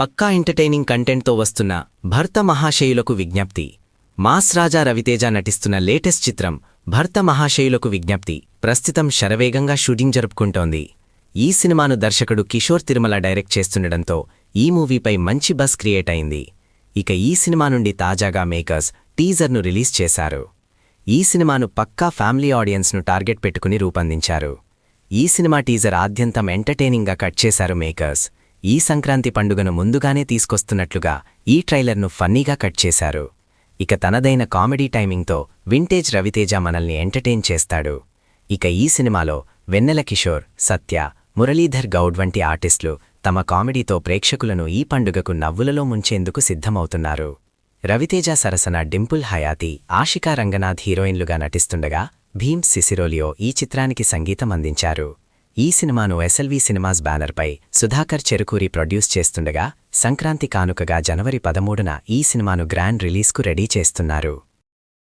పక్కా entertaining కంటెంట్తో వస్తున్న భర్త మహాశయులకు విజ్ఞప్తి. మాస్ రాజా రవితేజ నటిస్తున్న లేటెస్ట్ చిత్రం భర్త మహాశయులకు విజ్ఞప్తి ప్రస్తుతం శరవేగంగా షూటింగ్ జరుపుకుంటోంది. ఈ సినిమాను దర్శకుడు కిషోర్ తిరుమల డైరెక్ట్ చేస్తుండటంతో ఈ మూవీపై మంచి బజ్ క్రియేట్ అయింది. ఇక ఈ సినిమా నుండి తాజాగా మేకర్స్ టీజర్ను రిలీజ్ చేశారు. ఈ సినిమాను పక్కా ఫ్యామిలీ ఆడియన్స్ను టార్గెట్ పెట్టుకుని రూపొందించారు. ఈ సినిమా టీజర్ ఆద్యంతం ఎంటర్టైనింగ్గా కట్ చేశారు మేకర్స్. ఈ సంక్రాంతి పండుగను ముందుగానే తీసుకొస్తున్నట్లుగా ఈ ట్రైలర్ను ఫన్నీగా కట్ చేశారు. ఇక తనదైన కామెడీ టైమింగ్తో వింటేజ్ రవితేజ మనల్ని ఎంటర్టైన్ చేస్తాడు. ఇక ఈ సినిమాలో వెన్నెల కిషోర్, సత్య, మురళీధర్ గౌడ్ వంటి ఆర్టిస్టులు తమ కామెడీతో ప్రేక్షకులను ఈ పండుగకు నవ్వులలో ముంచేందుకు సిద్ధమవుతున్నారు. రవితేజ సరసన డింపుల్ హయాతి, ఆషికా రంగనాథ్ హీరోయిన్లుగా నటిస్తుండగా భీమ్ సిసిరోలియో ఈ చిత్రానికి సంగీతం అందించారు. ఈ సినిమాను ఎస్ఎల్వి సినిమాస్ బ్యానర్పై సుధాకర్ చెరుకూరి ప్రొడ్యూస్ చేస్తుండగా సంక్రాంతి కానుకగా జనవరి 13న ఈ సినిమాను గ్రాండ్ రిలీజ్కు రెడీ చేస్తున్నారు.